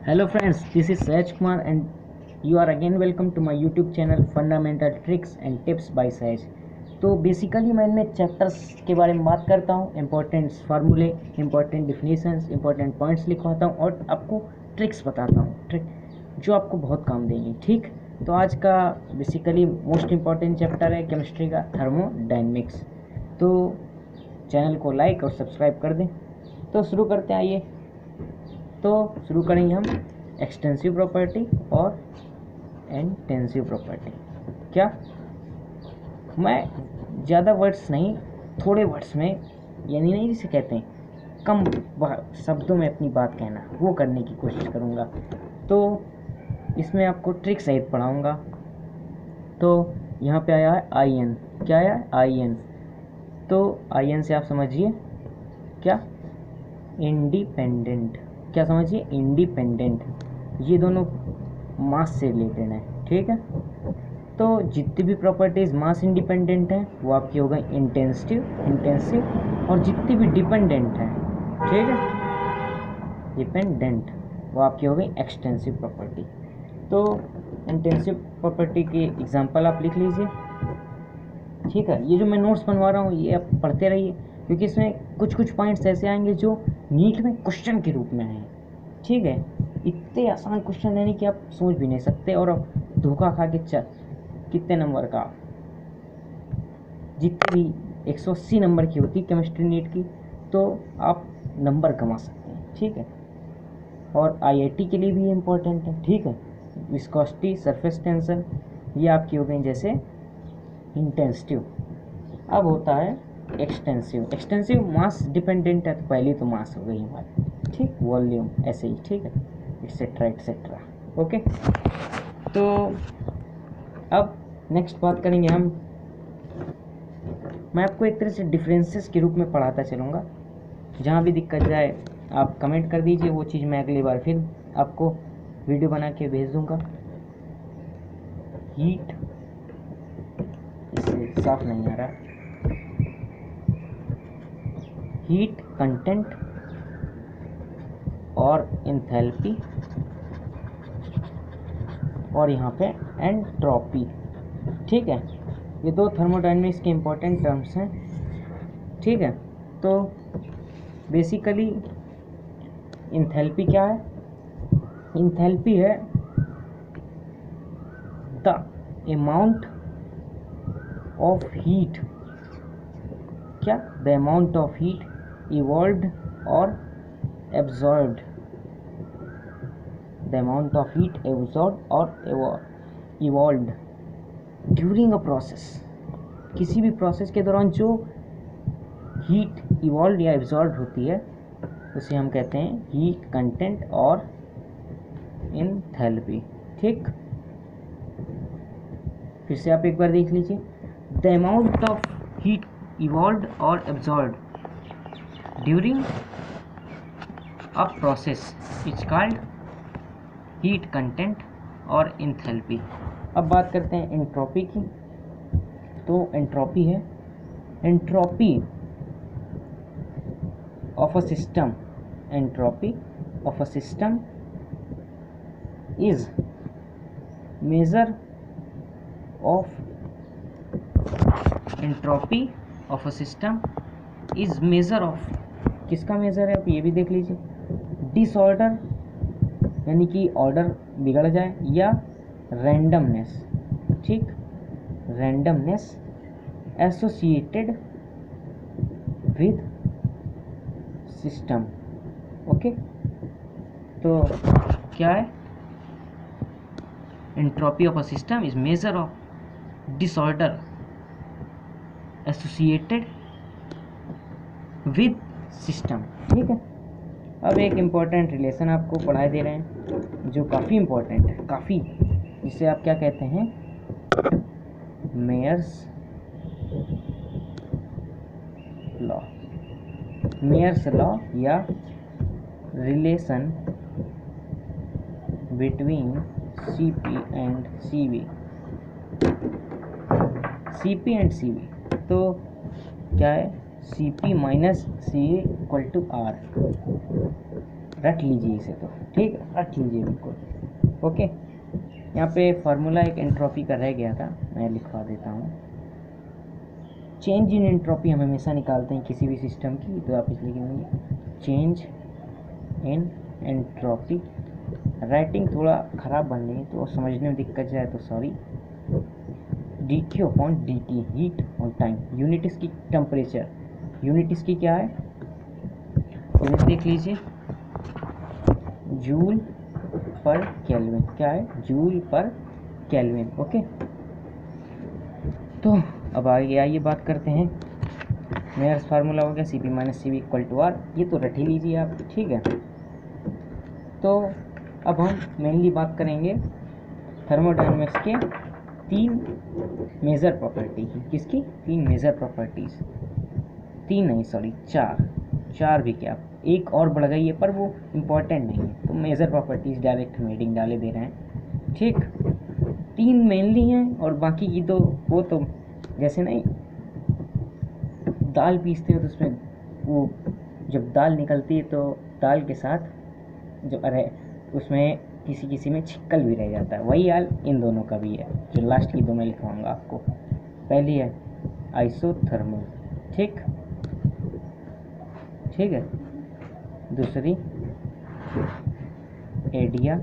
Hello friends, this is Sahaj Kumar and you are again welcome to my YouTube channel Fundamental Tricks and Tips by Sahaj। तो basically मैं इनमें chapters के बारे में बात करता हूँ, इम्पोर्टेंट फार्मूले, इम्पोर्टेंट डिफिनीशंस, इम्पोर्टेंट पॉइंट्स लिखवाता हूँ और आपको ट्रिक्स बताता हूँ, ट्रिक जो आपको बहुत काम देंगे। ठीक, तो आज का बेसिकली मोस्ट इम्पॉर्टेंट चैप्टर है केमिस्ट्री का थर्मोडायनेमिक्स। तो चैनल को लाइक और सब्सक्राइब कर दें। तो शुरू करते हैं, आइए। तो शुरू करेंगे हम एक्सटेंसिव प्रॉपर्टी और इंटेंसिव प्रॉपर्टी। क्या मैं ज़्यादा वर्ड्स नहीं, थोड़े वर्ड्स में, यानी नहीं जिसे कहते हैं कम शब्दों में अपनी बात कहना, वो करने की कोशिश करूँगा। तो इसमें आपको ट्रिक सहित पढ़ाऊँगा। तो यहाँ पे आया है आई एन। क्या आया है? I N. तो आई एन से आप समझिए क्या, इंडिपेंडेंट। क्या समझिए? इंडिपेंडेंट। ये दोनों मास से रिलेटेड हैं, ठीक है। तो जितनी भी प्रॉपर्टीज़ मास इंडिपेंडेंट हैं वो आपकी हो गई इंटेंसिव, और जितनी भी डिपेंडेंट हैं, ठीक है, डिपेंडेंट, वो आपकी हो गई एक्सटेंसिव प्रॉपर्टी। तो इंटेंसिव प्रॉपर्टी की एग्जांपल आप लिख लीजिए, ठीक है। ये जो मैं नोट्स बनवा रहा हूँ ये आप पढ़ते रहिए, क्योंकि इसमें कुछ पॉइंट्स ऐसे आएंगे जो नीट में क्वेश्चन के रूप में आए, ठीक है। इतने आसान क्वेश्चन यानी कि आप सोच भी नहीं सकते, और आप धोखा खा के कितने नंबर का, जितनी भी 180 नंबर की होती केमिस्ट्री नीट की, तो आप नंबर कमा सकते हैं, ठीक है। और आईआईटी के लिए भी इम्पोर्टेंट है, ठीक है। विस्कोसिटी, सरफेस टेंशन, ये आपकी हो गई जैसे इंटेंसिव। अब होता है एक्सटेंसिव मास डिपेंडेंट है, तो पहली तो मास हो गई हमारी, ठीक, वॉल्यूम ऐसे ही, ठीक है, एक्सेट्रा एक्सेट्रा, ओके। तो अब नेक्स्ट बात करेंगे हम, मैं आपको एक तरह से डिफरेंसेस के रूप में पढ़ाता चलूँगा। जहाँ भी दिक्कत जाए आप कमेंट कर दीजिए, वो चीज़ मैं अगली बार फिर आपको वीडियो बना के भेज दूँगा। हीट, इससे साफ नहीं आ रहा, हीट कंटेंट और एंथैल्पी, और यहाँ पे एंट्रोपी, ठीक है। ये दो थर्मोडायनेमिक्स के इम्पोर्टेंट टर्म्स हैं, ठीक है। तो बेसिकली एंथैल्पी क्या है? एंथैल्पी है द अमाउंट ऑफ हीट, क्या? The amount of heat evolved or absorbed, the amount of heat absorbed or evolved during a process, किसी भी प्रोसेस के दौरान जो हीट इवॉल्व या एब्जॉर्ब होती है उसे हम कहते हैं हीट कंटेंट और एंथैल्पी, ठीक। फिर से आप एक बार देख लीजिए, the amount of heat evolve और absorb during a process is called heat content और enthalpy। अब बात करते हैं एंट्रोपी की। तो एंट्रोपी है entropy of a system, entropy of a system is measure of, entropy of a system is measure of, किसका मेजर है आप ये भी देख लीजिए, डिसऑर्डर यानी कि ऑर्डर बिगड़ जाए, या रैंडमनेस, ठीक, randomness associated with system, okay. तो क्या है? Entropy of a system is measure of disorder associated with system, ठीक है। अब एक इम्पॉर्टेंट रिलेशन आपको पढ़ाए दे रहे हैं जो काफ़ी इम्पोर्टेंट है, काफ़ी, जिसे आप क्या कहते हैं, मेयर्स लॉ, मेयर्स लॉ या relation between CP and CV, CP and CV. तो क्या है? Cp minus C equal to R, रट लीजिए इसे, तो ठीक है, रट लीजिए बिल्कुल। ओके, यहाँ पे फार्मूला एक एंट्रोपी का रह गया था, मैं लिखवा देता हूँ। चेंज इन एंट्रोपी हम हमेशा निकालते हैं किसी भी सिस्टम की, तो आप इसलिए लिखेंगे चेंज इन एंट्रोपी। राइटिंग थोड़ा ख़राब बन रही है तो समझने में दिक्कत जाए तो sorry. D Q upon D T, heat on time. Unit इसकी टेम्परेचर, यूनिट इसकी क्या है, यूनिट देख लीजिए, जूल पर केल्विन। क्या है, जूल पर केल्विन। ओके, तो अब आगे आइए बात करते हैं। मेरा फार्मूला हो गया C P minus C V equal to R, ये तो रट ही लीजिए आप, ठीक है। तो अब हम मेनली बात करेंगे थर्मोडायनेमिक्स के 3 मेजर प्रॉपर्टी की। किसकी 3 मेजर प्रॉपर्टीज़, 3 नहीं सॉरी 4 भी, क्या एक और बढ़ गई है पर वो इम्पोर्टेंट नहीं है, तो मेजर प्रॉपर्टीज़ डायरेक्ट हम हेडिंग डाले दे रहे हैं, ठीक। 3 मेनली हैं और बाकी की तो वो तो जैसे नहीं दाल पीसते हो तो उसमें वो जब दाल निकलती है तो दाल के साथ जो अरे उसमें किसी में छिक्कल भी रह जाता है, वही हाल इन दोनों का भी है, जो लास्ट की दो मैं लिखवाऊंगा आपको। पहली है आइसोथर्मल, ठीक है। दूसरी एडियाबैटिक,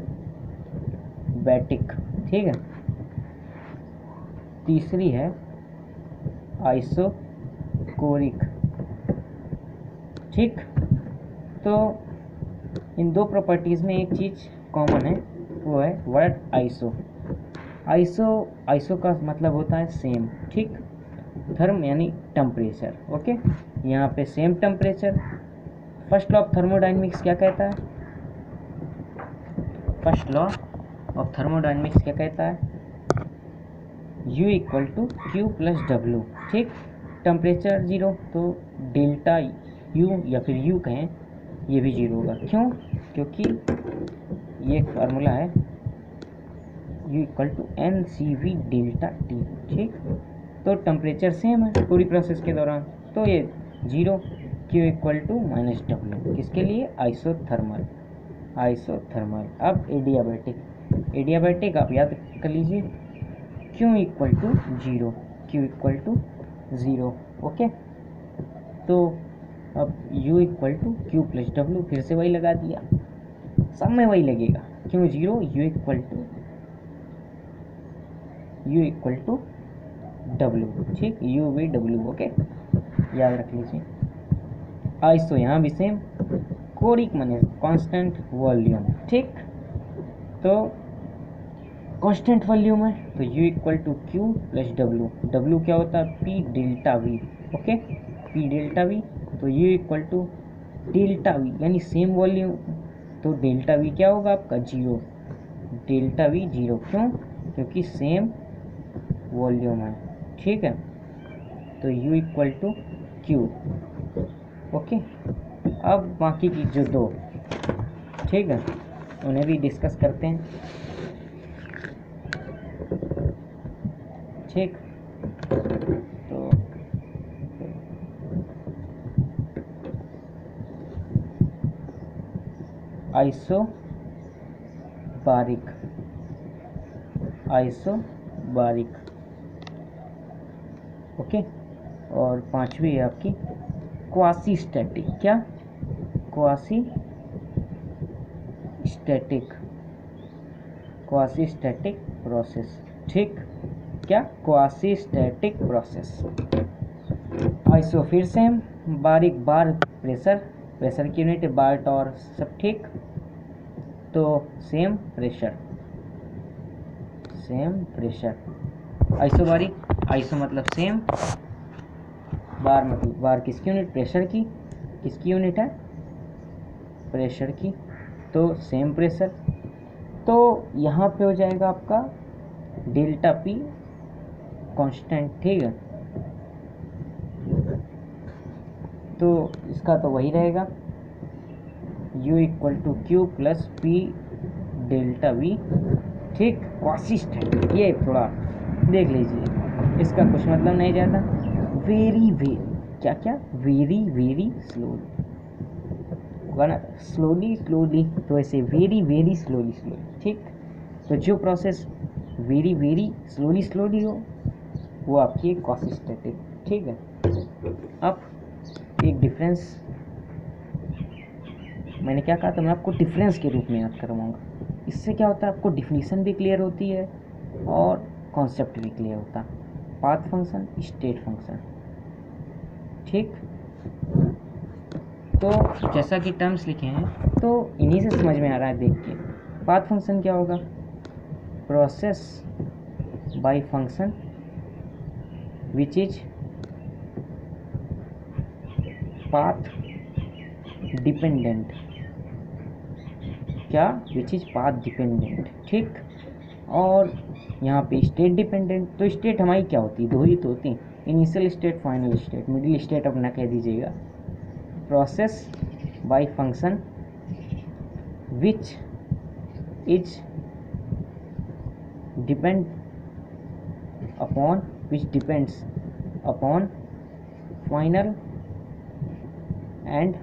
ठीक है। तीसरी है आइसोकोरिक, ठीक। तो इन 2 प्रॉपर्टीज़ में एक चीज़ कॉमन है, वो है वर्ड आइसो। आइसो का मतलब होता है सेम, ठीक। थर्म यानी टेम्परेचर, ओके। यहाँ पे same temperature. First law of thermodynamics क्या कहता है, फर्स्ट लॉ ऑफ थर्मोडायनेमिक्स क्या कहता है, U equal to Q plus W, ठीक। टेम्परेचर 0 तो डेल्टा U या फिर U कहें, ये भी 0 होगा। क्यों, क्योंकि ये फार्मूला है U equal to N C V delta T, ठीक। तो टेम्परेचर सेम है पूरी प्रोसेस के दौरान, तो ये 0। Q equal to minus W, किसके लिए, आइसोथर्मल। अब एडियाबैटिक आप याद कर लीजिए, Q इक्वल टू 0, ओके। तो अब U equal to Q plus W, फिर से वही लगा दिया, सब में वही लगेगा। क्यों 0, U इक्वल टू डब्ल्यू, ठीक, U वी डब्ल्यू, ओके, याद रख लीजिए। आइसो यहाँ भी सेम, कोरिक माने कांस्टेंट वॉल्यूम, ठीक। तो कांस्टेंट वॉल्यूम है तो U equal to Q plus W क्या होता है, P delta V, okay, P delta V। तो U equal to delta V यानी सेम वॉल्यूम, तो डेल्टा V क्या होगा आपका 0, डेल्टा V 0, क्यों, क्योंकि सेम वॉल्यूम है, ठीक है। तो U equal to Q, okay. अब बाकी की जो 2, ठीक है, उन्हें भी डिस्कस करते हैं, ठीक। तो आइसोबारिक, ओके। और 5वीं है आपकी क्वासी स्टैटिक, क्या, क्वासी स्टैटिक प्रोसेस, ठीक, क्या, क्वासी स्टैटिक प्रोसेस। आइसो फिर सेम, बारिक बार प्रेशर की यूनिट बार टॉर, सब ठीक। तो सेम प्रेशर। आइसो मतलब सेम, बार मतलब बार किसकी यूनिट, प्रेशर की, किसकी यूनिट है, प्रेशर की, तो सेम प्रेशर। तो यहाँ पे हो जाएगा आपका डेल्टा P कांस्टेंट, ठीक है। तो इसका तो वही रहेगा U equal to Q plus P delta V, ठीक। क्वासी स्टैटिक ये थोड़ा देख लीजिए, इसका कुछ मतलब नहीं जाता, वेरी स्लो, होगा ना, स्लोली स्लोली, तो ऐसे वेरी वेरी स्लोली स्लोली, ठीक। तो जो process very very slowly slowly हो वो आपकी क्वासिस्टेटिक, ठीक है। अब एक डिफरेंस, मैंने क्या कहा था, मैं आपको डिफरेंस के रूप में याद करवाऊंगा। इससे क्या होता है, आपको डिफिनीशन भी क्लियर होती है और कॉन्सेप्ट भी क्लियर होता है। पाथ फंक्शन, स्टेट फंक्शन, ठीक। तो जैसा कि टर्म्स लिखे हैं तो इन्हीं से समझ में आ रहा है देख के। पाथ फंक्शन क्या होगा, process by function which is path dependent, क्या, विच इज पाथ डिपेंडेंट, ठीक। और यहाँ पे स्टेट डिपेंडेंट, तो स्टेट हमारी क्या होती है, दो ही तो होती हैं, initial state, final state, middle state अपना कह दीजिएगा। Process by function which is depend upon, which depends upon final end,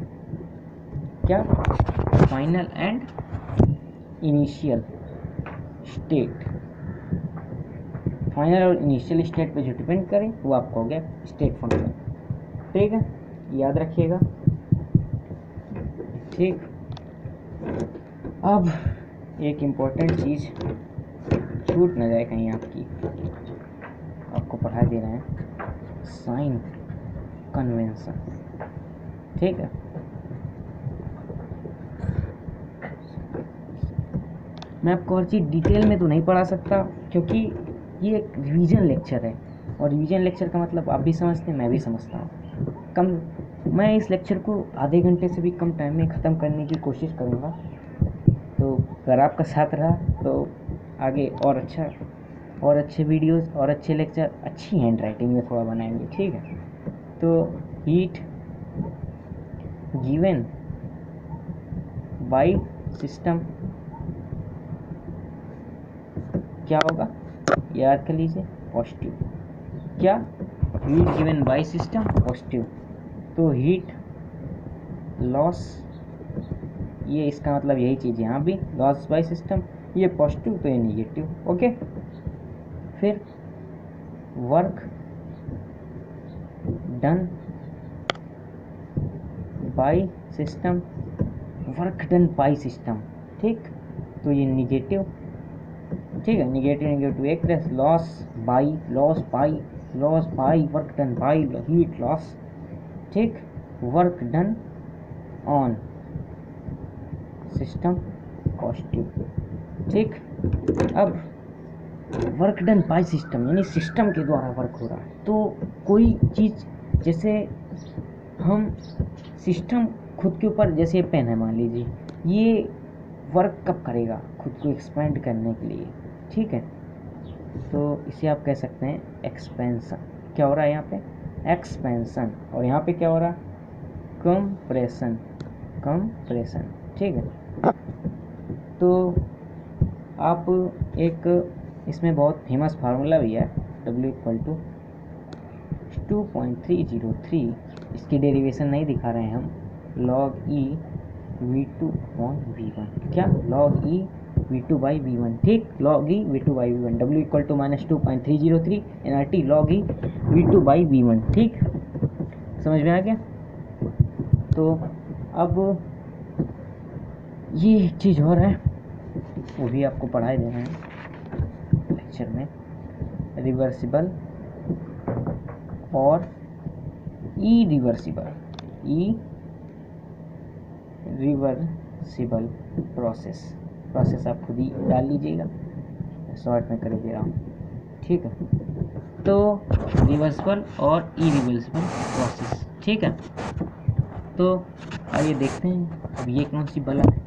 क्या, final end initial state. Final और इनिशियल स्टेट पे जो डिपेंड करे वो आपका हो गया स्टेट फंक्शन, ठीक है, याद रखिएगा, ठीक। अब एक इम्पोर्टेंट चीज़ छूट न जाए कहीं आपकी, आपको पढ़ा दे रहे हैं साइन कन्वेंशन, ठीक है। मैं आपको हर चीज़ डिटेल में तो नहीं पढ़ा सकता क्योंकि ये एक रिवीजन लेक्चर है, और रिवीजन लेक्चर का मतलब आप भी समझते हैं, मैं भी समझता हूँ। मैं इस लेक्चर को आधे घंटे से भी कम टाइम में ख़त्म करने की कोशिश करूँगा। तो अगर आपका साथ रहा तो आगे और अच्छा, और अच्छे वीडियोस और अच्छे लेक्चर अच्छी हैंड राइटिंग में थोड़ा बनाएंगे, ठीक है। तो हीट गिवन बाय सिस्टम क्या होगा, याद कर लीजिए, पॉजिटिव, क्या, heat given by system positive. तो हीट लॉस, ये इसका मतलब यही चीज़ यहाँ भी, लॉस बाय सिस्टम, ये पॉजिटिव तो ये निगेटिव, ओके। फिर work done by system, work done by system, ठीक। तो ये निगेटिव, ठीक है, निगेटिव निगेटिव एक तरह, loss by work done by heat loss, ठीक। Work done on system positive, ठीक। अब वर्क डन बाय सिस्टम यानी सिस्टम के द्वारा वर्क हो रहा है। तो कोई चीज़, जैसे हम सिस्टम खुद के ऊपर, जैसे पेन है मान लीजिए, ये वर्क कब करेगा, खुद को एक्सपेंड करने के लिए, ठीक है। तो इसे आप कह सकते हैं एक्सपेंशन। क्या हो रहा है यहाँ पे, एक्सपेंशन, और यहाँ पे क्या हो रहा है, कंप्रेशन, ठीक है। तो आप एक, इसमें बहुत फेमस फार्मूला भी है, W = 2.303, इसकी डेरिवेशन नहीं दिखा रहे हैं हम, log E V2/V1, क्या, log E V2/V1, ठीक, log E V2/V1, W = -2.303 nRT log E V2/V1, ठीक, समझ में आ गया। तो अब ये एक चीज़ और है, वो भी आपको पढ़ाई दे रहे हैं लेक्चर में, रिवर्सिबल और रिवर्सिबल प्रोसेस आप खुद ही डाल लीजिएगा, शॉर्ट में कर दे रहा हूँ, ठीक है। तो रिवर्सिबल और इरिवर्सिबल प्रोसेस, ठीक है। तो आइए देखते हैं अब ये कौन सी बला है।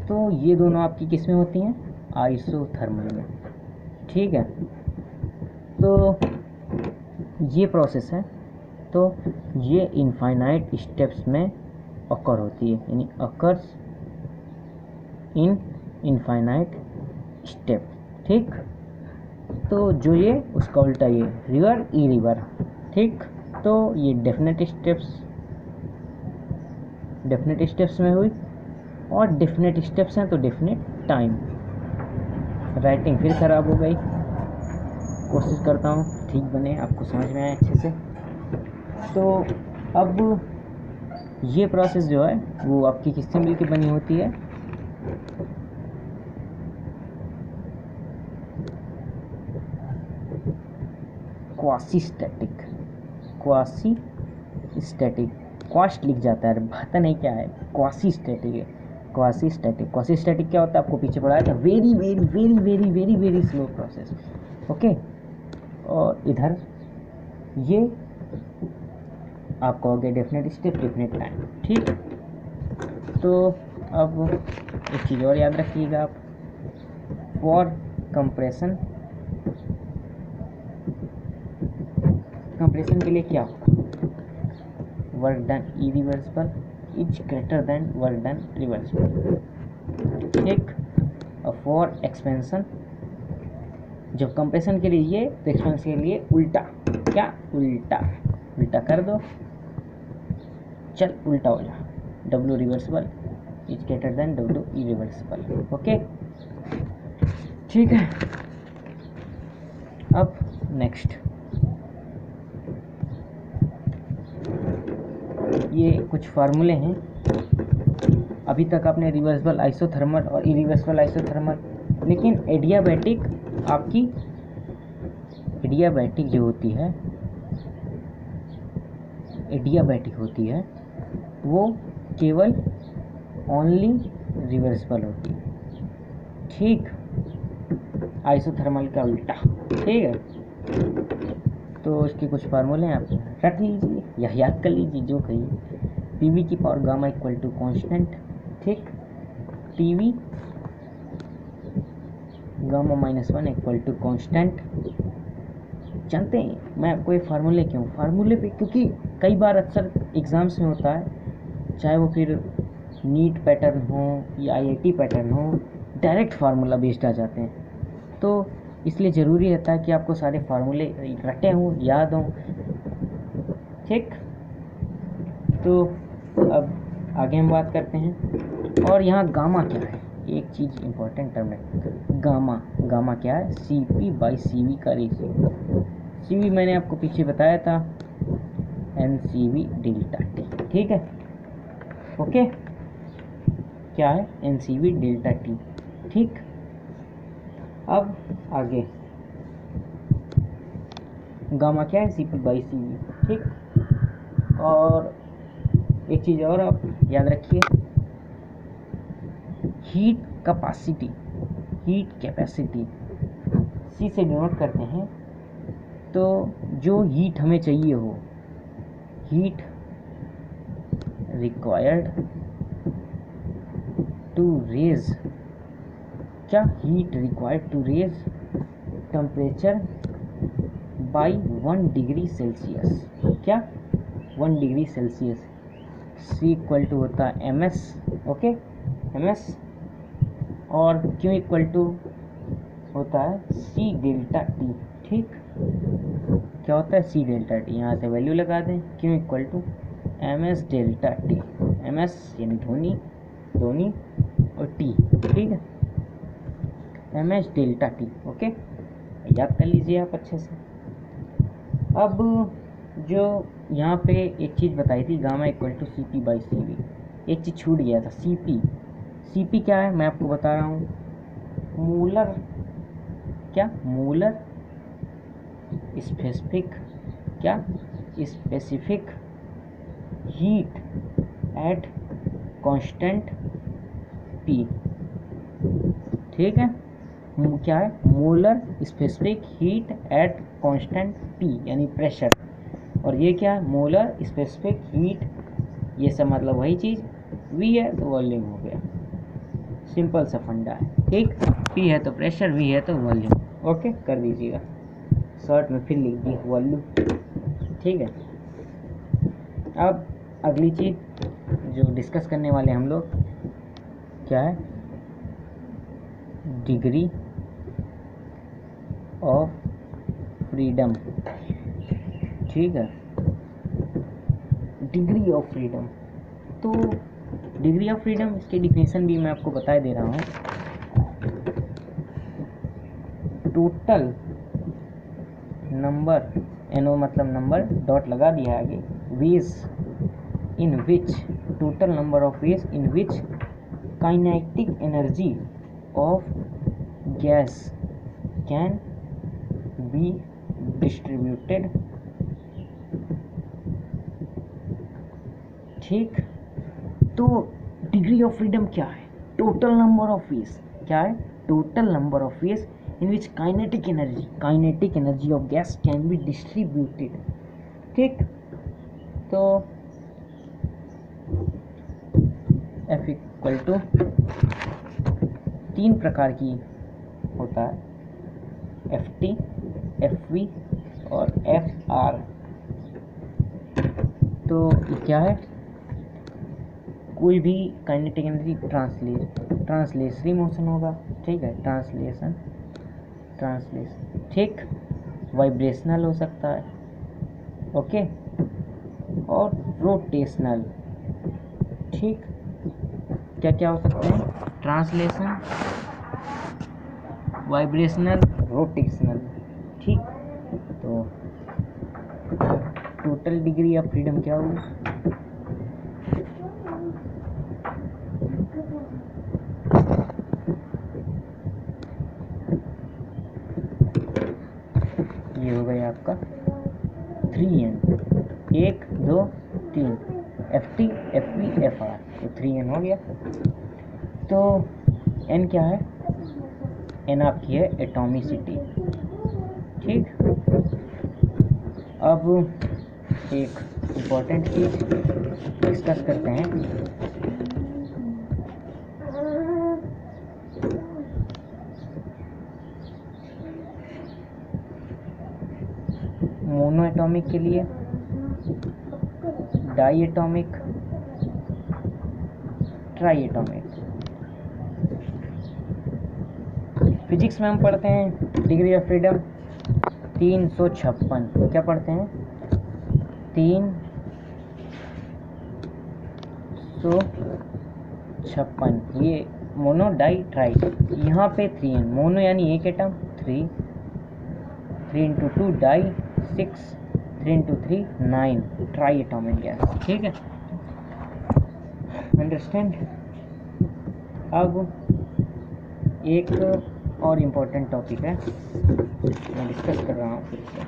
तो ये दोनों आपकी किस में होती हैं, आइसोथर्मल में, ठीक है। तो ये प्रोसेस है, तो ये इनफाइनाइट स्टेप्स में अकर होती है, यानी अकर्स इन इनफाइनाइट स्टेप, ठीक। तो जो ये उसका उल्टा, ये रिवर ई रिवर, ठीक। तो ये डेफिनेट स्टेप्स डेफिनेट स्टेप्स में हुई, और डेफिनेट स्टेप्स हैं तो डेफिनेट टाइम। राइटिंग फिर ख़राब हो गई, कोशिश करता हूँ ठीक बने, आपको समझ में आए अच्छे से। तो अब ये प्रोसेस जो है वो आपकी किससे मिलके बनी होती है, quasi static, quasi static, quest लिख जाता है, पता नहीं क्या है, क्वासी स्टैटिक है, क्वासी स्टैटिक। क्वासी स्टैटिक क्या होता है आपको पीछे पढ़ाया था, very very very very very very slow process, okay. और इधर ये आपका हो गया डेफिनेट स्टेप, डेफिनेट टाइम, ठीक। तो अब एक चीज़ और याद रखिएगा आप, फॉर कंप्रेशन, कंप्रेशन के लिए क्या होगा, work done irreversible is greater than work done reversible, ठीक। और फॉर एक्सपेंशन, जब कंप्रेशन के लिए ये, तो एक्सपेंशन के लिए उल्टा, क्या उल्टा, उल्टा कर दो, चल उल्टा हो जा, W reversible is greater than W irreversible, okay, ठीक है। अब नेक्स्ट, ये कुछ फार्मूले हैं। अभी तक आपने रिवर्सिबल आइसोथर्मल और इरिवर्सिबल आइसोथर्मल, लेकिन एडियाबैटिक, आपकी एडियाबैटिक जो होती है, एडियाबैटिक होती है वो केवल ओनली रिवर्सिबल होती है, ठीक, आइसोथर्मल का उल्टा, ठीक है। तो इसके कुछ फार्मूले हैं, आप रट लीजिए या याद कर लीजिए जो कहिए। पीवी की power gamma equal to constant, ठीक, TV gamma -1 equal to constant. जानते हैं मैं आपको ये फार्मूले क्यों, फार्मूले पे, क्योंकि कई बार अक्सर एग्ज़ाम्स में होता है, चाहे वो फिर नीट पैटर्न हो या आईआईटी पैटर्न हो, डायरेक्ट फार्मूला बेस्ड आ जाते हैं, तो इसलिए ज़रूरी रहता है कि आपको सारे फार्मूले रटे हों, याद हों, ठीक। तो अब आगे हम बात करते हैं, और यहाँ गामा क्या है, एक चीज़ इम्पोर्टेंट टर्म है, गामा, गामा क्या है, CP/CV का रेशियो। CV मैंने आपको पीछे बताया था, NCV डेल्टा T, ठीक है, ओके, क्या है NCV डेल्टा T, ठीक। अब आगे गामा क्या है, CP/CV, ठीक। और एक चीज़ और आप याद रखिए, heat capacity, heat capacity C से डिनोट करते हैं, तो जो हीट हमें चाहिए हो, हीट रिक्वायर्ड टू रेज, क्या, heat required to raise temperature by 1 degree Celsius, क्या 1 degree Celsius. C equal to होता है MS, ओके, MS, और Q इक्वल टू होता है C डेल्टा T, ठीक, क्या होता है C डेल्टा T, यहाँ से वैल्यू लगा दें, Q equal to MS delta T, MS यानी धोनी, धोनी और T, ठीक है, MS डेल्टा T, ओके, याद कर लीजिए आप अच्छे से। अब जो यहाँ पे एक चीज़ बताई थी, गामा इक्वल टू CP/CV, एक चीज़ छूट गया था, CP क्या है मैं आपको बता रहा हूँ, मोलर, क्या, मोलर स्पेसिफिक, क्या, specific heat at constant P, ठीक है, क्या है, molar specific heat at constant P यानी प्रेशर, और ये क्या है, मोलर स्पेसिफिक हीट, ये सब मतलब वही चीज़, V है तो वॉल्यूम हो गया, सिंपल सा फंडा है, ठीक, P है तो प्रेशर, V है तो वॉल्यूम, ओके, कर दीजिएगा, शॉर्ट में फिर लिख दी वॉल्यूम, ठीक है। अब अगली चीज़ जो डिस्कस करने वाले हम लोग, क्या है, डिग्री ऑफ फ्रीडम, ठीक है, डिग्री ऑफ फ्रीडम। तो डिग्री ऑफ फ्रीडम, इसकी डिफिनेशन भी मैं आपको बता दे रहा हूँ। टोटल नंबर, एनो मतलब नंबर, डॉट लगा दिया आगे, ways in which, total number of ways in which kinetic energy of gas can be distributed. ठीक, तो डिग्री ऑफ फ्रीडम क्या है? टोटल नंबर ऑफ वेज, क्या है? Total number of ways in which kinetic energy of gas can be distributed. ठीक, तो F equal to 3 प्रकार की होता है, FT, FV और FR। तो क्या है? कोई भी काइनेटिक एनर्जी ट्रांसलेशनरी मोशन होगा, ठीक है, ट्रांसलेशन, ठीक, वाइब्रेशनल हो सकता है, ओके, और रोटेशनल। ठीक, क्या क्या हो सकते हैं? Translation, vibrational, rotational. ठीक, तो टोटल डिग्री ऑफ फ्रीडम क्या हुई? ये हो गया आपका 3N, 1 2 3, FT, FV, FR, तो 3N हो गया। तो N क्या है? N आपकी है एटॉमिसिटी। ठीक, अब एक इम्पॉर्टेंट चीज डिस्कस करते हैं। मोनो एटॉमिक के लिए, diatomic, triatomic. Physics में हम पढ़ते हैं डिग्री ऑफ फ्रीडम 356। क्या पढ़ते हैं? 356। ये मोनो, डाई, ट्राई। यहाँ पे 3N, मोनो यानी एक atom, 3 × 2 di, 6, 3 × 3 9, triatomic gas. ठीक है, अंडरस्टैंड। अब एक और इम्पोर्टेंट टॉपिक है, मैं डिस्कस कर रहा हूँ फिर से।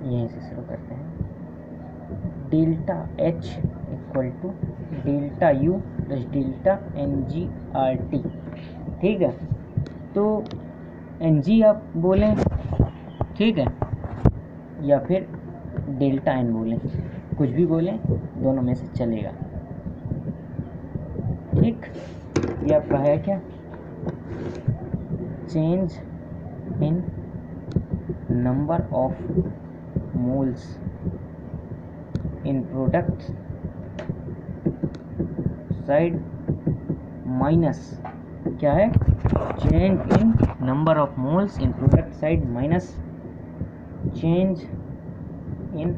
यहीं से शुरू करते हैं। Delta H equal to delta U plus delta NGRT। ठीक है, तो NG आप बोलें, ठीक है, या फिर डेल्टा N बोलें, कुछ भी बोलें, दोनों में से चलेगा। ठीक, ये आपका है क्या? Change in number of moles in product side minus, क्या है? Change in number of moles in product side minus change in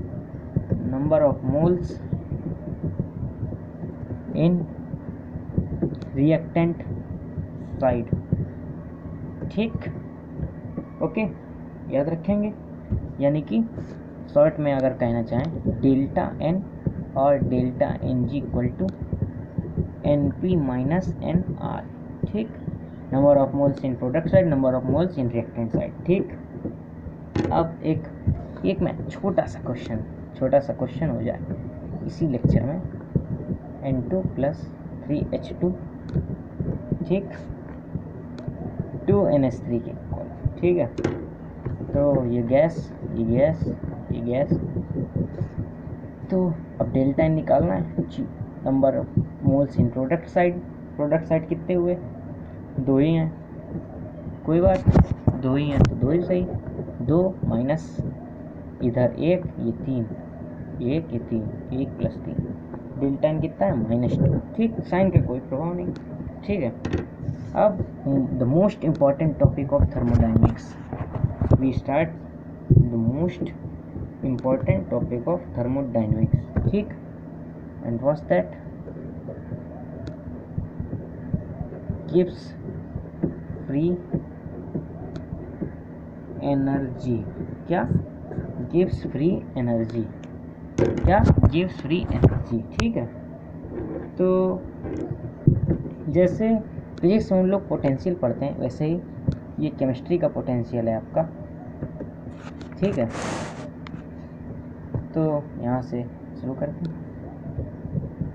number of moles in reactant side. ठीक, ओके, याद रखेंगे। यानी कि शॉर्ट में अगर कहना चाहें, डेल्टा N और delta NG equal to NP minus NR। ठीक, number of moles in product side, number of moles in reactant side. ठीक, अब एक में छोटा सा क्वेश्चन हो जाए इसी लेक्चर में, N2 प्लस 3H2, ठीक, 2NH3 के इक्वल। ठीक है, तो ये गैस, तो अब डेल्टा N निकालना है। Number of moles in product side कितने हुए? 2 ही हैं, कोई बात, 2 ही हैं तो 2 ही सही। 2 माइनस इधर 1, ये 3, 1 ये 3, 1 प्लस 3, डेल्टा N कितना है? -2। ठीक, साइन का कोई प्रभाव नहीं। ठीक है, अब the most important topic of thermodynamics, we start the most important topic of thermodynamics. ठीक, and what's that? Gives free energy. क्या? Gives free energy. क्या? Gives free energy. ठीक है, तो जैसे फिजिक्स में हम लोग पोटेंशियल पढ़ते हैं, वैसे ही ये केमिस्ट्री का पोटेंशियल है आपका। ठीक है, तो यहाँ से शुरू करते हैं।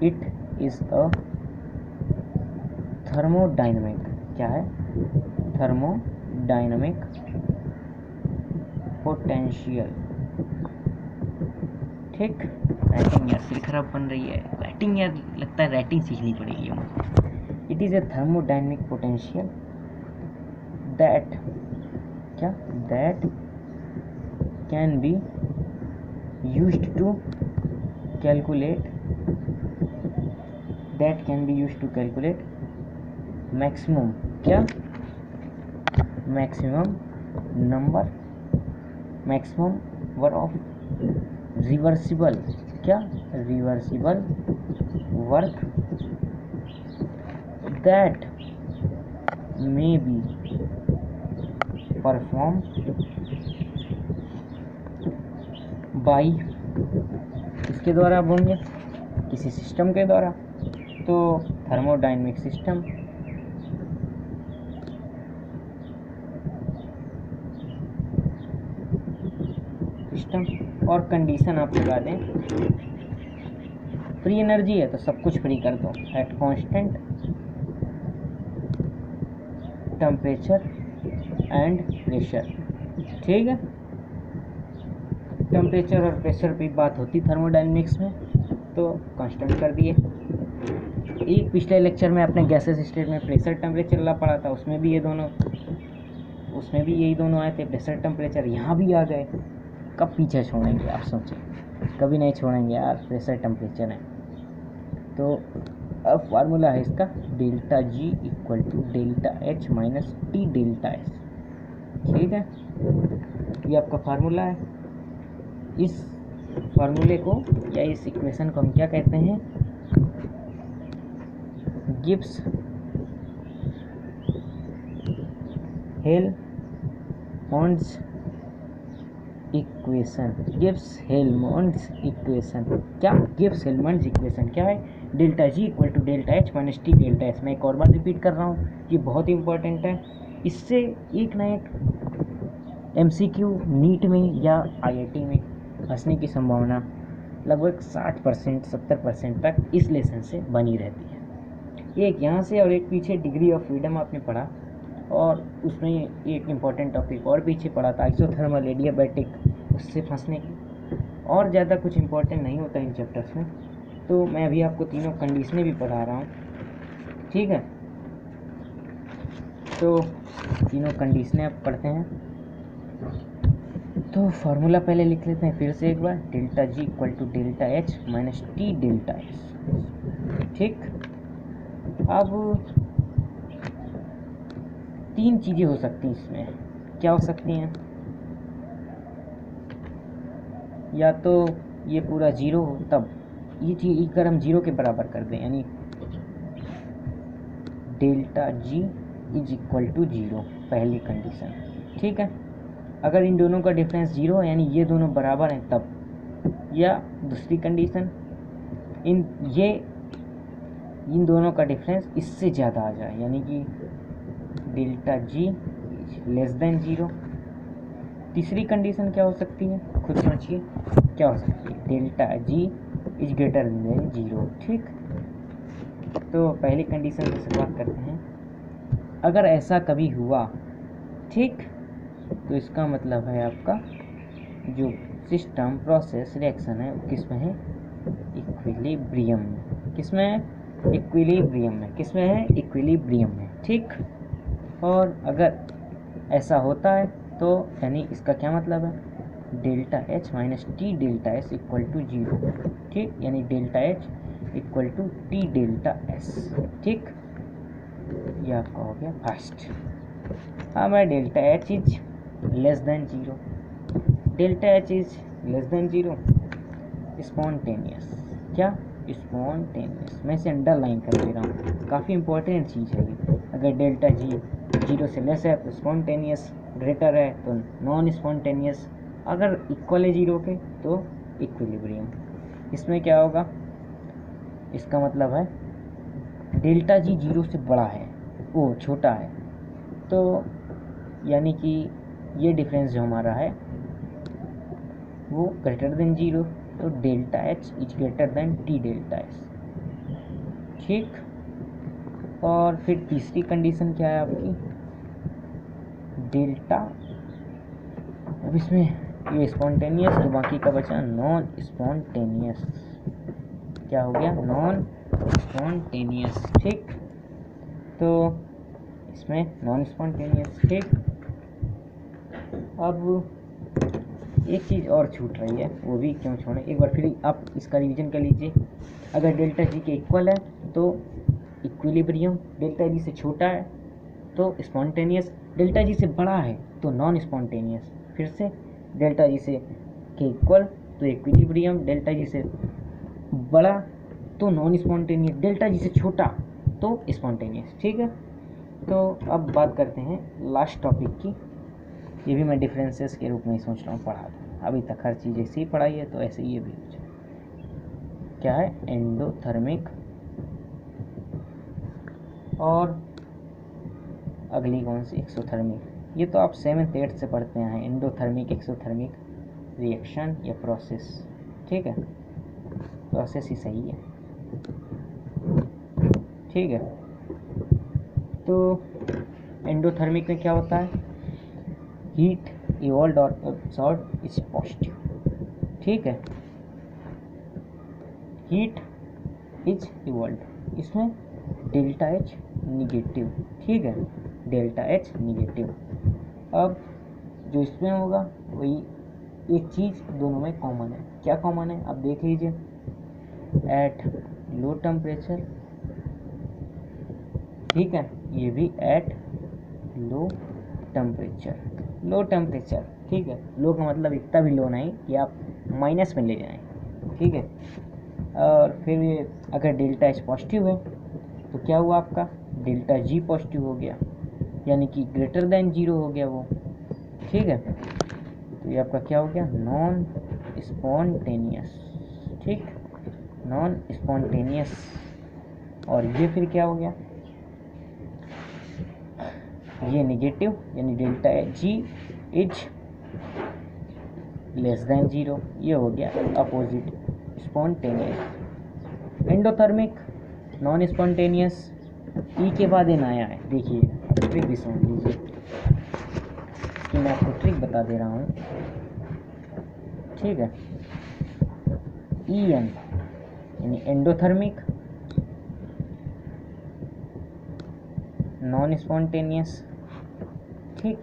इट इज़ अ थर्मोडाइनमिक, क्या है? Thermodynamic potential. ठीक, राइटिंग यार सिर खराब बन रही है, राइटिंग यार लगता है राइटिंग सीखनी पड़ेगी मुझे। It is a thermodynamic potential that, क्या? That can be used to calculate, that can be used to calculate maximum, क्या? मैक्सिमम नंबर ऑफ रिवर्सिबल, क्या? Reversible work that may be perform by, किसके द्वारा बोलेंगे? किसी सिस्टम के द्वारा। तो थर्मोडायनेमिक सिस्टम, और कंडीशन आप लगा दें। फ्री एनर्जी है तो सब कुछ फ्री कर दो at constant temperature and pressure. ठीक है, टेम्परेचर और प्रेशर पे बात होती थर्मोडायनेमिक्स में, तो कांस्टेंट कर दिए। एक पिछले लेक्चर में आपने गैसेस स्टेट में प्रेशर टेम्परेचर ला पढ़ा था, उसमें भी यही दोनों आए थे, प्रेशर टेम्परेचर। यहाँ भी आ गए, कब पीछे छोड़ेंगे आप सोचें, कभी नहीं छोड़ेंगे यार, प्रेशर टेम्परेचर है। तो अब फार्मूला है इसका delta G equal to delta H minus T delta S. ठीक है, ये आपका फार्मूला है। इस फार्मूले को या इस इक्वेशन को हम क्या कहते हैं? Gibbs Helmholtz equation. Gibbs Helmholtz equation, क्या? गिब्स हेल्महोल्ट्ज़ इक्वेशन क्या है? Delta G equal to delta H minus T delta S. मैं एक और बार रिपीट कर रहा हूँ, ये बहुत ही इंपॉर्टेंट है। इससे एक ना एक एमसीक्यू नीट में या आईआईटी में फंसने की संभावना लगभग 60% 70% तक इस लेसन से बनी रहती है। एक यहाँ से और एक पीछे डिग्री ऑफ फ्रीडम आपने पढ़ा, और उसमें एक इम्पॉर्टेंट टॉपिक और पीछे पढ़ा था आइसोथर्मल एडियाबैटिक, उससे फंसने की। और ज़्यादा कुछ इम्पोर्टेंट नहीं होता इन चैप्टर्स में, तो मैं अभी आपको तीनों कंडीशनें भी पढ़ा रहा हूँ। ठीक है, तो तीनों कंडीशनें आप पढ़ते हैं। तो फार्मूला पहले लिख लेते हैं फिर से एक बार, delta G equal to delta H minus T delta S. ठीक, अब तीन चीज़ें हो सकती हैं इसमें। क्या हो सकती हैं? या तो ये पूरा जीरो हो, तब ये चीज़ अगर हम जीरो के बराबर कर दें, यानी delta G is equal to zero, पहली कंडीशन। ठीक है, अगर इन दोनों का डिफरेंस जीरो है यानी ये दोनों बराबर हैं तब। या दूसरी कंडीशन, इन दोनों का डिफरेंस इससे ज़्यादा आ जाए, यानी कि delta G less than zero. तीसरी कंडीशन क्या हो सकती है? खुद सोचिए क्या हो सकती है? Delta G is greater than zero. ठीक, तो पहली कंडीशन से शुरुआत करते हैं। अगर ऐसा कभी हुआ, ठीक, तो इसका मतलब है आपका जो सिस्टम प्रोसेस रिएक्शन है वो किस में है? इक्विलिब्रियम में। किस में है? इक्विलिब्रियम में। किस में है? इक्विलिब्रियम में। ठीक, और अगर ऐसा होता है तो यानी इसका क्या मतलब है? Delta H minus T delta S equal to zero. ठीक, यानी delta H equal to T delta S. ठीक, ये आपका हो गया फर्स्ट। अब है delta H is less than zero. Delta H is less than 0 spontaneous. क्या? स्पॉन्टेनियस। मैं इसे अंडरलाइन कर दे रहा हूँ, काफ़ी इंपॉर्टेंट चीज़ है ये। अगर डेल्टा जी 0 से लेस है तो स्पॉन्टेनियस, ग्रेटर है तो नॉन स्पॉन्टेनियस, अगर इक्वल है 0 के तो इक्विलिब्रियम। इसमें क्या होगा, इसका मतलब है डेल्टा जी 0 से बड़ा है, वो छोटा है, तो यानी कि ये डिफरेंस जो हमारा है वो ग्रेटर देन 0, तो delta H is greater than T delta S. ठीक। और फिर तीसरी कंडीशन क्या है आपकी, डेल्टा, अब इसमें ये स्पॉन्टेनियस तो बाकी का बचा नॉन स्पॉन्टेनियस। क्या हो गया? Non spontaneous. ठीक, तो इसमें नॉन स्पॉन्टेनियस। ठीक, अब एक चीज़ और छूट रही है, वो भी क्यों छोड़ें, एक बार फिर आप इसका रिवीजन कर लीजिए। अगर डेल्टा जी के इक्वल है तो इक्विलिब्रियम, डेल्टा जी से छोटा है तो स्पॉन्टेनियस, डेल्टा जी से बड़ा है तो नॉन स्पॉन्टेनियस। फिर से डेल्टा जी से के इक्वल तो इक्विलिब्रियम, डेल्टा जी से बड़ा तो नॉन स्पॉन्टेनियस, डेल्टा जी से छोटा तो स्पॉन्टेनियस। ठीक है, तो अब बात करते हैं लास्ट टॉपिक की। ये भी मैं डिफरेंसेस के रूप में ही सोच रहा हूँ पढ़ा दूँ, अभी तक हर चीज़ ऐसे ही पढ़ाई है तो ऐसे ही ये भी हो जाए। क्या है? एंडोथर्मिक और अगली कौन सी? एक्सोथर्मिक। ये तो आप 7th 8th से पढ़ते हैं, एंडोथर्मिक एक्सोथर्मिक रिएक्शन या प्रोसेस। ठीक है, प्रोसेस ही सही है। ठीक है, तो एंडोथर्मिक में क्या होता है, हीट इवॉल्व और एब्सॉर्ब इज पॉजिटिव। ठीक है, हीट इज इवॉल्व, इसमें डेल्टा एच निगेटिव। ठीक है, डेल्टा एच निगेटिव। अब जो इसमें होगा वही एक चीज़ दोनों में कॉमन है। क्या कॉमन है आप देख लीजिए, एट लो टेम्परेचर। ठीक है, ये भी at low temperature. Low temperature, ठीक है, लो का मतलब इतना भी लो नहीं कि आप माइनस में ले जाएं। ठीक है, और फिर ये अगर डेल्टा एच पॉजिटिव है तो क्या हुआ आपका, डेल्टा जी पॉजिटिव हो गया, यानी कि ग्रेटर देन 0 हो गया वो। ठीक है, तो ये आपका क्या हो गया, नॉन स्पॉन्टेनियस। ठीक, नॉन स्पॉन्टेनियस। और ये फिर क्या हो गया, ये नेगेटिव, यानी delta G is less than 0, ये हो गया opposite spontaneous. Endothermic non spontaneous, E के बाद एन आया है। देखिए ट्रिक भी सुन लीजिए कि मैं आपको ट्रिक बता दे रहा हूँ। ठीक है, ई एन यानी एंडोथर्मिक नॉन स्पॉन्टेनियस। ठीक,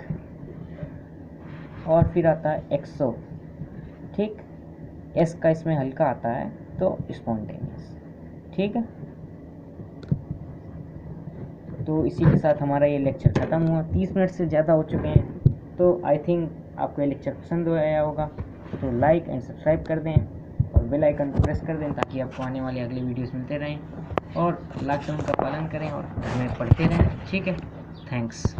और फिर आता है एक्सो। ठीक, एस का इसमें हल्का आता है तो स्पॉन्टेनियस। ठीक है, तो इसी के साथ हमारा ये लेक्चर ख़त्म हुआ। 30 मिनट से ज़्यादा हो चुके हैं, तो आई थिंक आपको ये लेक्चर पसंद आया होगा। तो लाइक एंड सब्सक्राइब कर दें और बेल आइकन को प्रेस कर दें ताकि आपको आने वाले अगले वीडियोस मिलते रहें, और लॉकडाउन का पालन करें और घर में पढ़ते रहें। ठीक है, थैंक्स।